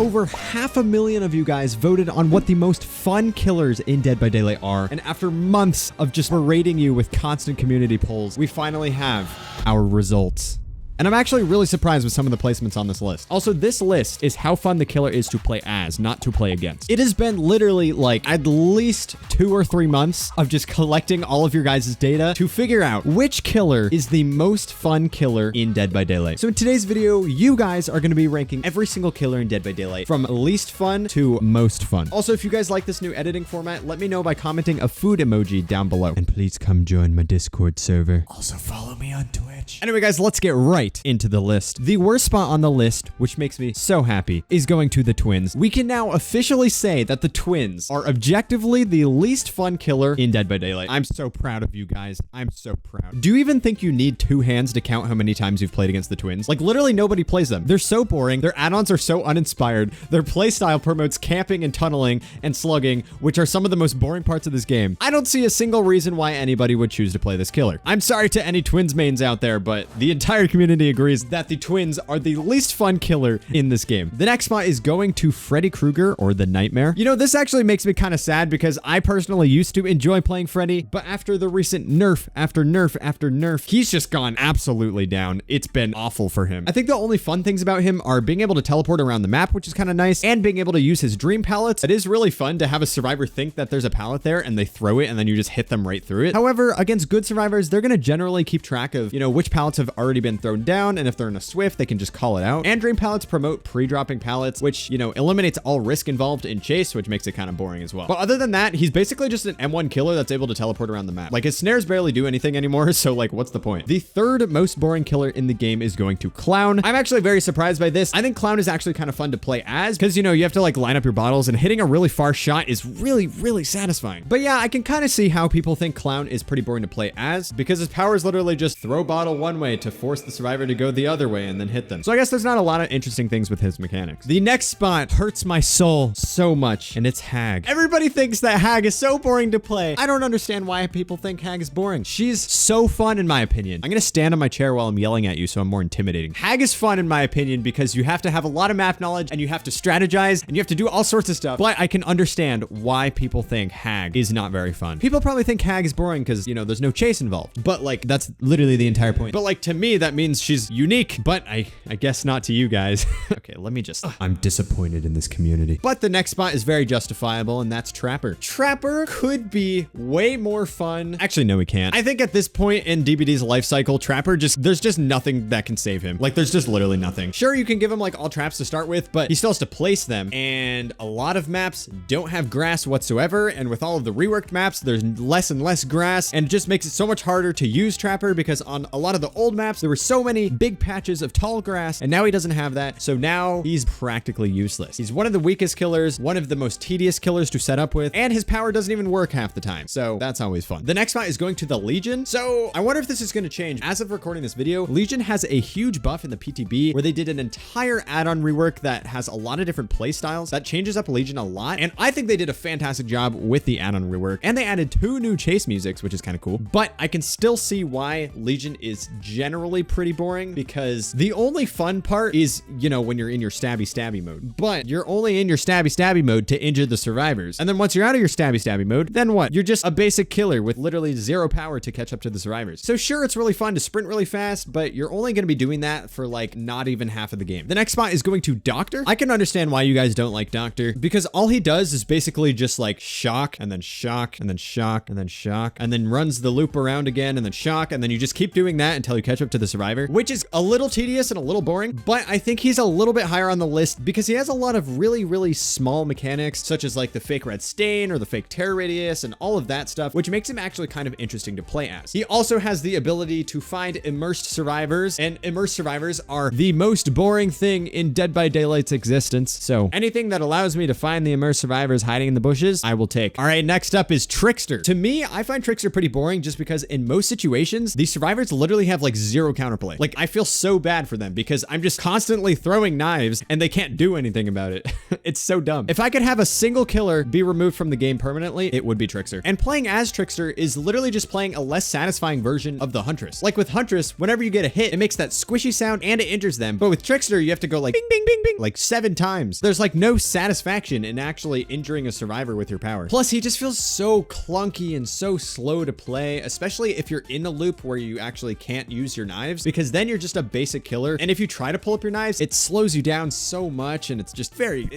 over 500,000 of you guys voted on what the most fun killers in Dead by Daylight are. And after months of just berating you with constant community polls, we finally have our results. And I'm actually really surprised with some of the placements on this list. Also, this list is how fun the killer is to play as, not to play against. It has been literally like at least 2 or 3 months of just collecting all of your guys' data to figure out which killer is the most fun killer in Dead by Daylight. So in today's video, you guys are going to be ranking every single killer in Dead by Daylight from least fun to most fun. Also, if you guys like this new editing format, let me know by commenting a food emoji down below. And please come join my Discord server. Also follow me on Twitch. Anyway, guys, let's get right into the list. The worst spot on the list, which makes me so happy, is going to the twins. We can now officially say that the twins are objectively the least fun killer in Dead by Daylight. I'm so proud of you guys. I'm so proud. Do you even think you need 2 hands to count how many times you've played against the twins? Like, literally nobody plays them. They're so boring. Their add-ons are so uninspired. Their playstyle promotes camping and tunneling and slugging, which are some of the most boring parts of this game. I don't see a single reason why anybody would choose to play this killer. I'm sorry to any twins mains out there, but the entire community agrees that the twins are the least fun killer in this game. The next spot is going to Freddy Krueger, or the Nightmare. You know, this actually makes me kind of sad because I personally used to enjoy playing Freddy, but after the recent nerf after nerf after nerf, he's just gone absolutely down. It's been awful for him. I think the only fun things about him are being able to teleport around the map, which is kind of nice, and being able to use his dream pallets. It is really fun to have a survivor think that there's a pallet there and they throw it and then you just hit them right through it. However, against good survivors, they're going to generally keep track of, you know, which pallets have already been thrown down, and if they're in a swift, they can just call it out. And dream pallets promote pre-dropping pallets, which, you know, eliminates all risk involved in chase, which makes it kind of boring as well. But other than that, he's basically just an M1 killer that's able to teleport around the map. Like, his snares barely do anything anymore, so like, what's the point? The third most boring killer in the game is going to Clown. I'm actually very surprised by this. I think Clown is actually kind of fun to play as, because, you know, you have to like line up your bottles, and hitting a really far shot is really, really satisfying. But yeah, I can kind of see how people think Clown is pretty boring to play as, because his power is literally just throw bottle one way to force the survivor to go the other way and then hit them. So I guess there's not a lot of interesting things with his mechanics. The next spot hurts my soul so much, and it's Hag. Everybody thinks that Hag is so boring to play. I don't understand why people think Hag is boring. She's so fun in my opinion. I'm gonna stand on my chair while I'm yelling at you so I'm more intimidating. Hag is fun in my opinion because you have to have a lot of map knowledge, and you have to strategize, and you have to do all sorts of stuff. But I can understand why people think Hag is not very fun. People probably think Hag is boring because, you know, there's no chase involved. But like, that's literally the entire point. But like, to me, that means she's unique, but I guess not to you guys. Okay, let me just... I'm disappointed in this community. But the next spot is very justifiable, and that's Trapper. Trapper could be way more fun. Actually, no, he can't. I think at this point in DBD's life cycle, Trapper there's just nothing that can save him. Like, there's just literally nothing. Sure, you can give him like all traps to start with, but he still has to place them. And a lot of maps don't have grass whatsoever. And with all of the reworked maps, there's less and less grass, and it just makes it so much harder to use Trapper, because on a lot of the old maps, there were so many big patches of tall grass, and now he doesn't have that. So now he's practically useless. He's one of the weakest killers, one of the most tedious killers to set up with, and his power doesn't even work half the time. So that's always fun. The next spot is going to the Legion. So I wonder if this is going to change. As of recording this video, Legion has a huge buff in the PTB where they did an entire add-on rework that has a lot of different play styles that changes up Legion a lot. And I think they did a fantastic job with the add-on rework, and they added 2 new chase musics, which is kind of cool. But I can still see why Legion is generally pretty boring, because the only fun part is, you know, when you're in your stabby mode, but you're only in your stabby mode to injure the survivors. And then once you're out of your stabby mode, then what? You're just a basic killer with literally 0 power to catch up to the survivors. So sure, it's really fun to sprint really fast, but you're only going to be doing that for like not even half of the game. The next spot is going to Doctor. I can understand why you guys don't like Doctor, because all he does is basically just like shock, and then shock, and then shock, and then shock, and then runs the loop around again, and then shock, and then you just keep doing that until you catch up to the survivor, which is a little tedious and a little boring. But I think he's a little bit higher on the list because he has a lot of really, really small mechanics, such as like the fake red stain or the fake terror radius and all of that stuff, which makes him actually kind of interesting to play as. He also has the ability to find immersed survivors, and immersed survivors are the most boring thing in Dead by Daylight's existence. So anything that allows me to find the immersed survivors hiding in the bushes, I will take. All right, next up is Trickster. To me, I find Trickster pretty boring just because in most situations, the survivors literally have like 0 counterplay. Like, I feel so bad for them because I'm just constantly throwing knives and they can't do anything about it. It's so dumb. If I could have a single killer be removed from the game permanently, it would be Trickster. And playing as Trickster is literally just playing a less satisfying version of the Huntress. Like with Huntress, whenever you get a hit, it makes that squishy sound and it injures them. But with Trickster, you have to go like bing, bing, bing, bing, like 7 times. There's like no satisfaction in actually injuring a survivor with your power. Plus, he just feels so clunky and so slow to play, especially if you're in a loop where you actually can't use your knives, because then you're just a basic killer. And if you try to pull up your knives, it slows you down so much and it's just very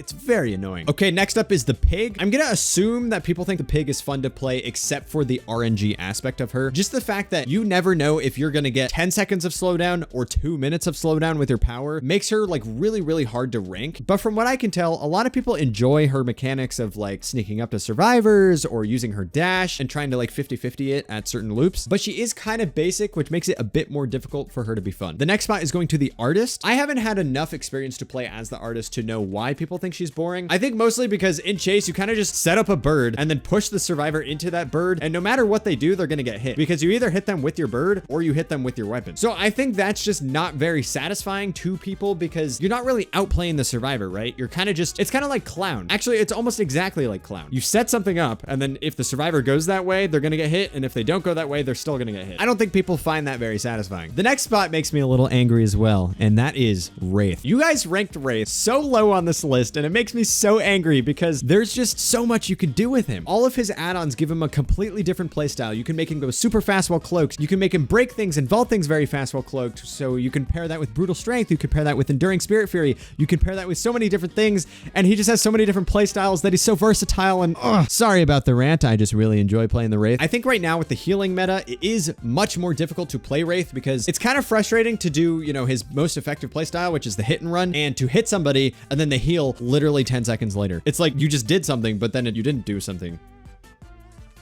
annoying. Okay, next up is the pig. I'm gonna assume that people think the pig is fun to play except for the RNG aspect of her. Just the fact that you never know if you're gonna get 10 seconds of slowdown or 2 minutes of slowdown with your power makes her like really hard to rank. But from what I can tell, a lot of people enjoy her mechanics of like sneaking up to survivors or using her dash and trying to like 50-50 it at certain loops. But she is kind of basic, which makes it a bit more difficult for her to be fun. The next spot is going to the artist. I haven't had enough experience to play as the artist to know why people think she's boring. I think mostly because in Chase, you kind of just set up a bird and then push the survivor into that bird. And no matter what they do, they're going to get hit because you either hit them with your bird or you hit them with your weapon. So I think that's just not very satisfying to people because you're not really outplaying the survivor, right? You're kind of just, it's kind of like Clown. Actually, it's almost exactly like Clown. You set something up and then if the survivor goes that way, they're going to get hit. And if they don't go that way, they're still going to get hit. I don't think people find that very satisfying. The next spot makes me a little angry as well. And that is Wraith. You guys ranked Wraith so low on this list and it makes me so angry because there's just so much you can do with him. All of his add-ons give him a completely different playstyle. You can make him go super fast while cloaked. You can make him break things and vault things very fast while cloaked. So you can pair that with brutal strength. You can pair that with enduring spirit fury. You can pair that with so many different things. And he just has so many different playstyles that he's so versatile. And sorry about the rant. I just really enjoy playing the Wraith. I think right now with the healing meta, it is much more difficult to play Wraith because it's kind of frustrating to do, you know, his most effective playstyle, which is the hit and run, and to hit somebody and then they heal literally 10 seconds later. It's like you just did something, but then you didn't do something.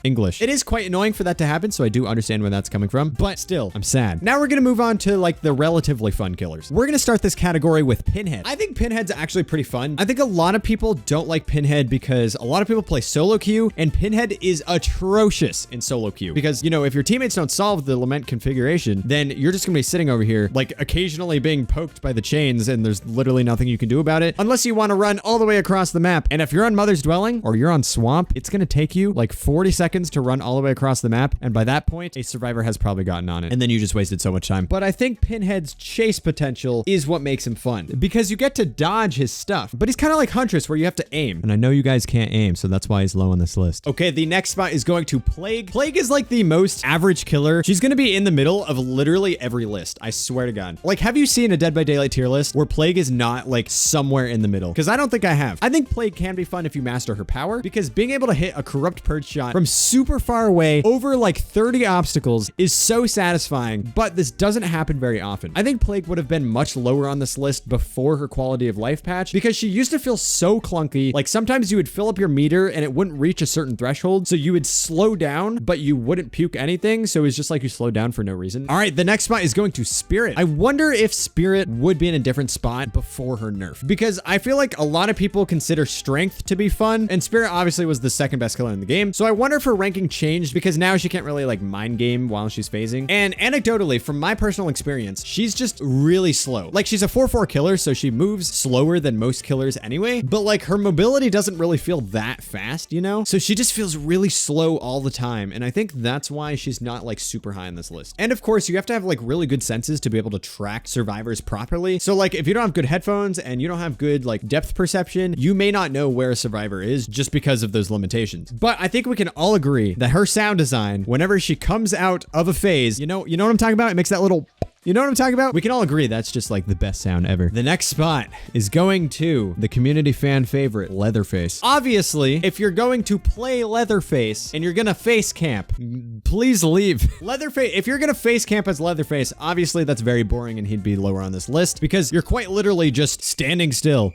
English. It is quite annoying for that to happen, so I do understand where that's coming from, but still, I'm sad. Now we're gonna move on to like the relatively fun killers. We're gonna start this category with Pinhead. I think Pinhead's actually pretty fun. I think a lot of people don't like Pinhead because a lot of people play solo queue, and Pinhead is atrocious in solo queue because, you know, if your teammates don't solve the lament configuration, then you're just gonna be sitting over here, like occasionally being poked by the chains, and there's literally nothing you can do about it unless you want to run all the way across the map. And if you're on Mother's Dwelling or you're on Swamp, it's gonna take you like 40 seconds to run all the way across the map, and by that point a survivor has probably gotten on it and then you just wasted so much time. But I think Pinhead's chase potential is what makes him fun because you get to dodge his stuff, but he's kind of like Huntress where you have to aim, and I know you guys can't aim, so that's why he's low on this list. Okay, the next spot is going to Plague. Plague is like the most average killer. She's gonna be in the middle of literally every list, I swear to God. Like, have you seen a Dead by Daylight tier list where Plague is not like somewhere in the middle? Because I don't think I have. I think Plague can be fun if you master her power, because being able to hit a corrupt purge shot from super far away over like 30 obstacles is so satisfying, but this doesn't happen very often. I think Plague would have been much lower on this list before her quality of life patch because she used to feel so clunky. Like sometimes you would fill up your meter and it wouldn't reach a certain threshold, so you would slow down, but you wouldn't puke anything, so it's just like you slowed down for no reason. All right, the next spot is going to Spirit. I wonder if Spirit would be in a different spot before her nerf, because I feel like a lot of people consider Strength to be fun, and Spirit obviously was the second best killer in the game, so I wonder if her ranking changed because now she can't really like mind game while she's phasing. And anecdotally, from my personal experience, she's just really slow. Like, she's a 4-4 killer, so she moves slower than most killers anyway, but like her mobility doesn't really feel that fast, you know? So she just feels really slow all the time, and I think that's why she's not like super high on this list. And of course, you have to have like really good senses to be able to track survivors properly. So like if you don't have good headphones and you don't have good like depth perception, you may not know where a survivor is just because of those limitations. But I think we can all agree that her sound design, whenever she comes out of a phase, you know what I'm talking about? It makes that little, you know what I'm talking about? We can all agree that's just like the best sound ever. The next spot is going to the community fan favorite, Leatherface. Obviously, if you're going to play Leatherface and you're gonna face camp, please leave. Leatherface, if you're gonna face camp as Leatherface, obviously that's very boring and he'd be lower on this list because you're quite literally just standing still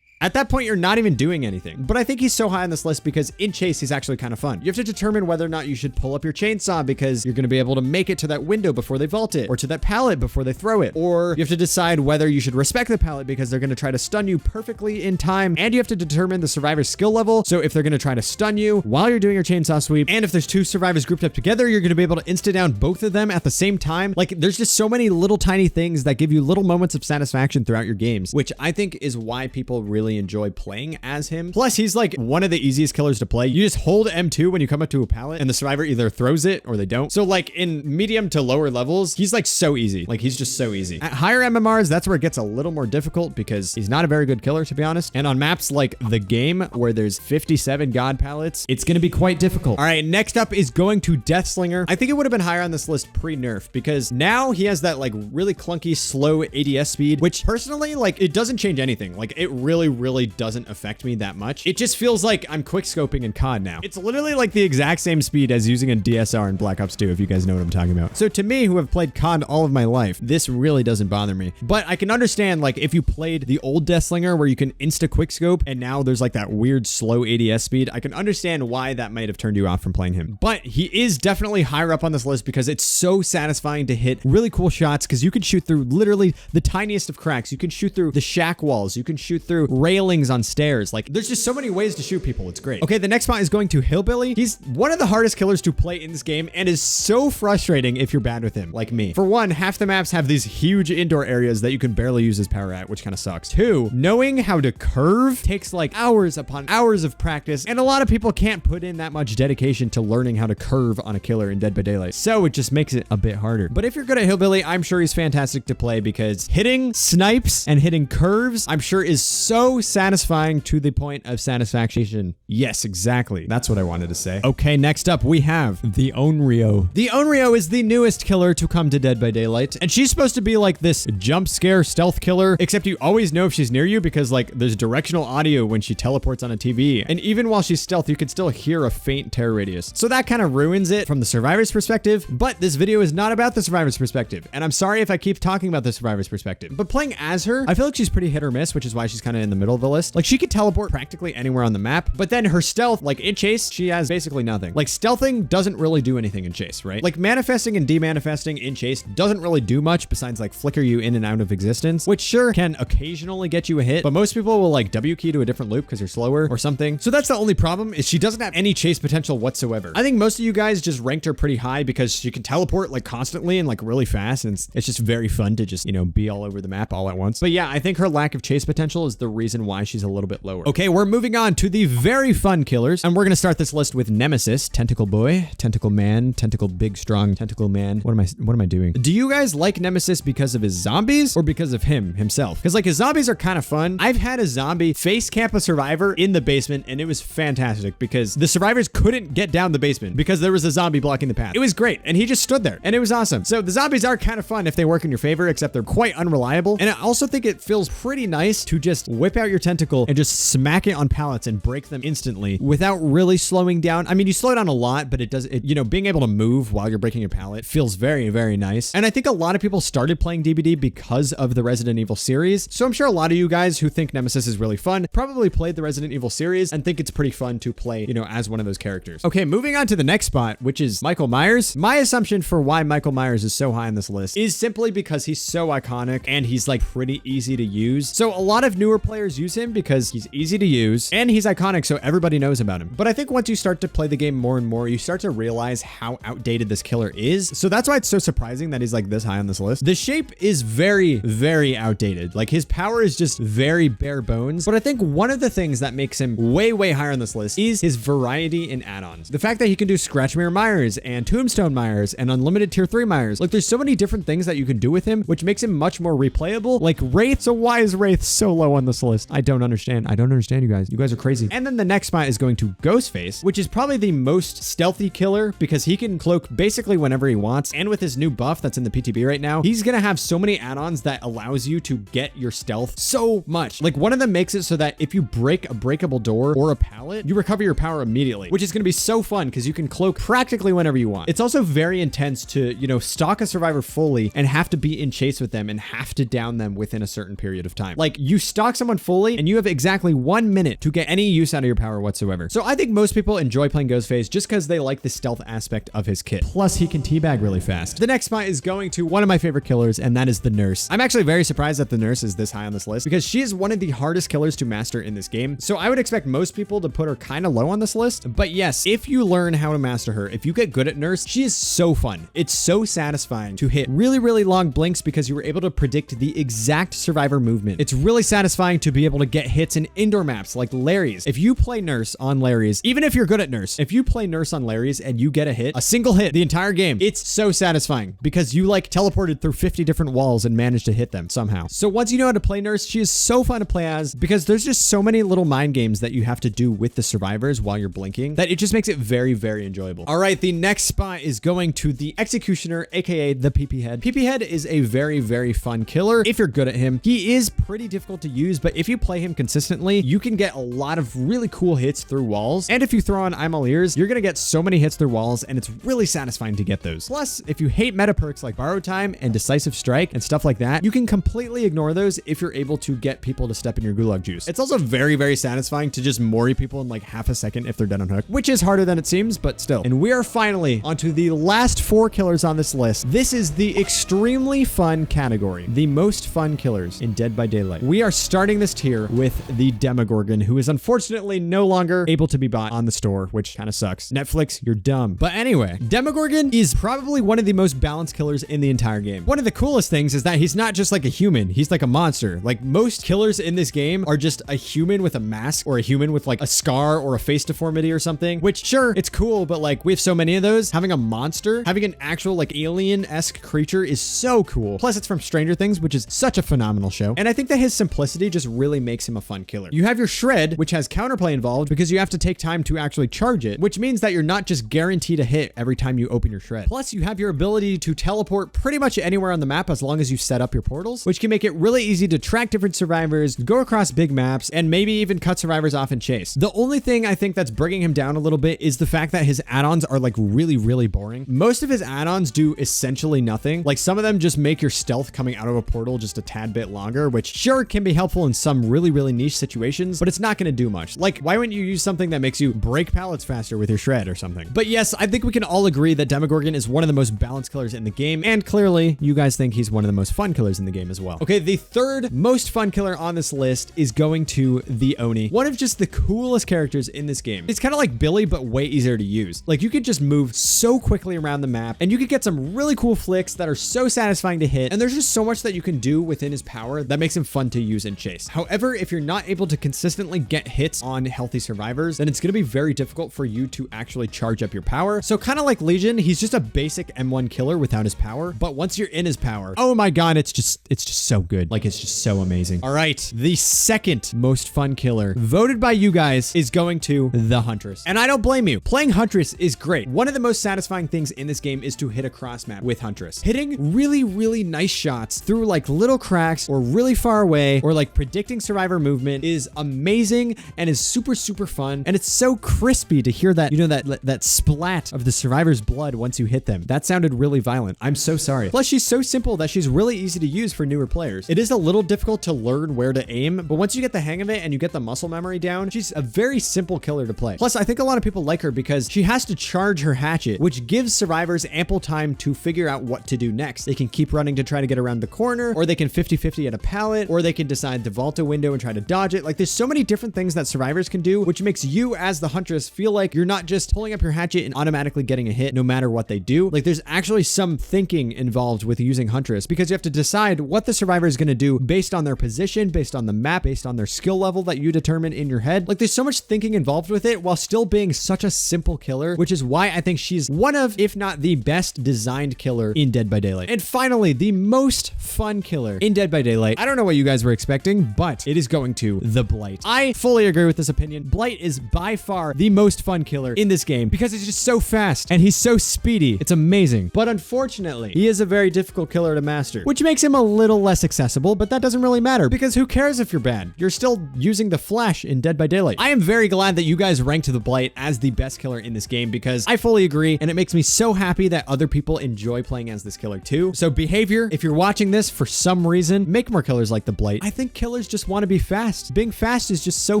At that point, you're not even doing anything. But I think he's so high on this list because in chase, he's actually kind of fun. You have to determine whether or not you should pull up your chainsaw because you're going to be able to make it to that window before they vault it, or to that pallet before they throw it. Or you have to decide whether you should respect the pallet because they're going to try to stun you perfectly in time. And you have to determine the survivor's skill level. So if they're going to try to stun you while you're doing your chainsaw sweep, and if there's two survivors grouped up together, you're going to be able to insta down both of them at the same time. Like, there's just so many little tiny things that give you little moments of satisfaction throughout your games, which I think is why people really enjoy playing as him. Plus, he's like one of the easiest killers to play. You just hold M2 when you come up to a pallet and the survivor either throws it or they don't. So like in medium to lower levels, he's like so easy. Like, he's just so easy. At higher MMRs, that's where it gets a little more difficult because he's not a very good killer, to be honest. And on maps like the game where there's 57 god pallets, it's going to be quite difficult. All right, next up is going to Deathslinger. I think it would have been higher on this list pre-nerf because now he has that like really clunky, slow ADS speed, which personally, like, it doesn't change anything. Like, it really doesn't affect me that much. It just feels like I'm quick scoping in COD now. It's literally like the exact same speed as using a DSR in Black Ops 2, if you guys know what I'm talking about. So to me, who have played COD all of my life, this really doesn't bother me. But I can understand, like, if you played the old Deathslinger where you can insta quick scope and now there's like that weird slow ADS speed, I can understand why that might have turned you off from playing him. But he is definitely higher up on this list because it's so satisfying to hit really cool shots because you can shoot through literally the tiniest of cracks. You can shoot through the shack walls. You can shoot through railings on stairs. Like, there's just so many ways to shoot people. It's great. Okay, the next spot is going to Hillbilly. He's one of the hardest killers to play in this game and is so frustrating if you're bad with him, like me. For one, half the maps have these huge indoor areas that you can barely use as power at, which kind of sucks. Two, knowing how to curve takes like hours upon hours of practice, and a lot of people can't put in that much dedication to learning how to curve on a killer in Dead by Daylight. So it just makes it a bit harder. But if you're good at Hillbilly, I'm sure he's fantastic to play because hitting snipes and hitting curves, I'm sure is so satisfying to the point of satisfaction. Yes, exactly. That's what I wanted to say. Okay, next up we have the Onryo. The Onryo is the newest killer to come to Dead by Daylight, and she's supposed to be like this jump scare stealth killer, except you always know if she's near you because like there's directional audio when she teleports on a TV, and even while she's stealth, you can still hear a faint terror radius. So that kind of ruins it from the survivor's perspective, but this video is not about the survivor's perspective, and I'm sorry if I keep talking about the survivor's perspective, but playing as her, I feel like she's pretty hit or miss, which is why she's kind of in the middle of the list. Like, she could teleport practically anywhere on the map, but then her stealth, like in chase, she has basically nothing. Like, stealthing doesn't really do anything in chase, right? Like, manifesting and demanifesting in chase doesn't really do much besides like flicker you in and out of existence, which sure can occasionally get you a hit, but most people will like W key to a different loop because you're slower or something. So that's the only problem, is she doesn't have any chase potential whatsoever. I think most of you guys just ranked her pretty high because she can teleport like constantly and like really fast, and it's just very fun to just, you know, be all over the map all at once. But yeah, I think her lack of chase potential is the reason why she's a little bit lower. Okay, we're moving on to the very fun killers, and we're gonna start this list with Nemesis, Tentacle Boy, Tentacle Man, Tentacle Big Strong, Tentacle Man. What am I doing? Do you guys like Nemesis because of his zombies or because of himself? Because like his zombies are kind of fun. I've had a zombie face camp a survivor in the basement, and it was fantastic because the survivors couldn't get down the basement because there was a zombie blocking the path. It was great, and he just stood there, and it was awesome. So the zombies are kind of fun if they work in your favor, except they're quite unreliable. And I also think it feels pretty nice to just whip out your tentacle and just smack it on pallets and break them instantly without really slowing down. I mean, you slow down a lot, but you know, being able to move while you're breaking a pallet feels very nice. And I think a lot of people started playing DBD because of the Resident Evil series. So I'm sure a lot of you guys who think Nemesis is really fun probably played the Resident Evil series and think it's pretty fun to play, you know, as one of those characters. Okay, moving on to the next spot, which is Michael Myers. My assumption for why Michael Myers is so high on this list is simply because he's so iconic and he's like pretty easy to use. So a lot of newer players use him because he's easy to use and he's iconic, so everybody knows about him. But I think once you start to play the game more and more, you start to realize how outdated this killer is. So that's why it's so surprising that he's like this high on this list. The shape is very outdated. Like, his power is just very bare bones. But I think one of the things that makes him way higher on this list is his variety in add-ons. The fact that he can do Scratch Mirror Myers and Tombstone Myers and Unlimited Tier 3 Myers. Like, there's so many different things that you can do with him, which makes him much more replayable. Like Wraith. So why is Wraith so low on this list? I don't understand. I don't understand, you guys. You guys are crazy. And then the next spot is going to Ghostface, which is probably the most stealthy killer because he can cloak basically whenever he wants. And with his new buff that's in the PTB right now, he's gonna have so many add-ons that allows you to get your stealth so much. Like, one of them makes it so that if you break a breakable door or a pallet, you recover your power immediately, which is gonna be so fun because you can cloak practically whenever you want. It's also very intense to, you know, stalk a survivor fully and have to be in chase with them and have to down them within a certain period of time. Like, you stalk someone fully, and you have exactly 1 minute to get any use out of your power whatsoever. So I think most people enjoy playing Ghostface just because they like the stealth aspect of his kit. Plus, he can teabag really fast. The next spot is going to one of my favorite killers, and that is the Nurse. I'm actually very surprised that the Nurse is this high on this list because she is one of the hardest killers to master in this game. So I would expect most people to put her kind of low on this list. But yes, if you learn how to master her, if you get good at Nurse, she is so fun. It's so satisfying to hit really, really long blinks because you were able to predict the exact survivor movement. It's really satisfying to be able to get hits in indoor maps like Larry's. If you play Nurse on Larry's, even if you're good at Nurse, if you play Nurse on Larry's and you get a hit, a single hit the entire game, it's so satisfying because you like teleported through 50 different walls and managed to hit them somehow. So once you know how to play Nurse, she is so fun to play as because there's just so many little mind games that you have to do with the survivors while you're blinking that it just makes it very, very enjoyable. All right, the next spot is going to the Executioner, aka the PP Head. PP Head is a very, very fun killer if you're good at him. He is pretty difficult to use, but if you play him consistently, you can get a lot of really cool hits through walls. And if you throw on I'm All Ears, you're gonna get so many hits through walls, and it's really satisfying to get those. Plus, if you hate meta perks like Borrow Time and Decisive Strike and stuff like that, you can completely ignore those if you're able to get people to step in your gulag juice. It's also very, very satisfying to just mori people in like half a second if they're dead on hook, which is harder than it seems, but still. And we are finally onto the last 4 killers on this list. This is the extremely fun category, the most fun killers in Dead by Daylight. We are starting this tier with the Demogorgon, who is unfortunately no longer able to be bought on the store, which kind of sucks. Netflix, you're dumb. But anyway, Demogorgon is probably one of the most balanced killers in the entire game. One of the coolest things is that he's not just like a human, he's like a monster. Like most killers in this game are just a human with a mask or a human with like a scar or a face deformity or something, which sure, it's cool, but like we have so many of those. Having a monster, having an actual like alien-esque creature is so cool. Plus it's from Stranger Things, which is such a phenomenal show. And I think that his simplicity just really makes him a fun killer. You have your Shred, which has counterplay involved because you have to take time to actually charge it, which means that you're not just guaranteed a hit every time you open your Shred. Plus you have your ability to teleport pretty much anywhere on the map as long as you set up your portals, which can make it really easy to track different survivors, go across big maps, and maybe even cut survivors off and chase. The only thing I think that's bringing him down a little bit is the fact that his add-ons are like really, really boring. Most of his add-ons do essentially nothing. Like some of them just make your stealth coming out of a portal just a tad bit longer, which sure can be helpful in some really, really niche situations, but it's not going to do much. Like why wouldn't you use something that makes you break pallets faster with your Shred or something? But yes, I think we can all agree that Demogorgon is one of the most balanced killers in the game, and clearly you guys think he's one of the most fun killers in the game as well. Okay, the third most fun killer on this list is going to the Oni, one of just the coolest characters in this game. It's kind of like Billy, but way easier to use. Like you could just move so quickly around the map, and you could get some really cool flicks that are so satisfying to hit, and there's just so much that you can do within his power that makes him fun to use and chase. However, if you're not able to consistently get hits on healthy survivors, then it's going to be very difficult for you to actually charge up your power. So kind of like Legion, he's just a basic M1 killer without his power, but once you're in his power, oh my god, it's just so good. Like it's just so amazing. All right, the second most fun killer voted by you guys is going to the Huntress. And I don't blame you. Playing Huntress is great. One of the most satisfying things in this game is to hit a cross map with Huntress. Hitting really, really nice shots through like little cracks or really far away or like predicting survivor movement is amazing and is super, super fun. And it's so crispy to hear that, you know, that splat of the survivor's blood once you hit them. That sounded really violent. I'm so sorry. Plus she's so simple that she's really easy to use for newer players. It is a little difficult to learn where to aim, but once you get the hang of it and you get the muscle memory down, she's a very simple killer to play. Plus I think a lot of people like her because she has to charge her hatchet, which gives survivors ample time to figure out what to do next. They can keep running to try to get around the corner, or they can 50-50 at a pallet, or they can decide to vault a window and try to dodge it. Like there's so many different things that survivors can do, which makes you as the Huntress feel like you're not just pulling up your hatchet and automatically getting a hit no matter what they do. Like there's actually some thinking involved with using Huntress because you have to decide what the survivor is going to do based on their position, based on the map, based on their skill level that you determine in your head. Like there's so much thinking involved with it while still being such a simple killer, which is why I think she's one of, if not the best designed killer in Dead by Daylight. And finally, the most fun killer in Dead by Daylight. I don't know what you guys were expecting, but it is going to the Blight. I fully agree with this opinion. Blight is by far the most fun killer in this game because he's just so fast and he's so speedy. It's amazing. But unfortunately, he is a very difficult killer to master, which makes him a little less accessible, but that doesn't really matter because who cares if you're bad? You're still using the Flash in Dead by Daylight. I am very glad that you guys ranked the Blight as the best killer in this game because I fully agree, and it makes me so happy that other people enjoy playing as this killer too. So Behavior, if you're watching this for some reason, make more killers like the Blight. I think killers just just want to be fast. Being fast is just so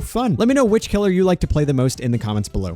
fun. Let me know which killer you like to play the most in the comments below.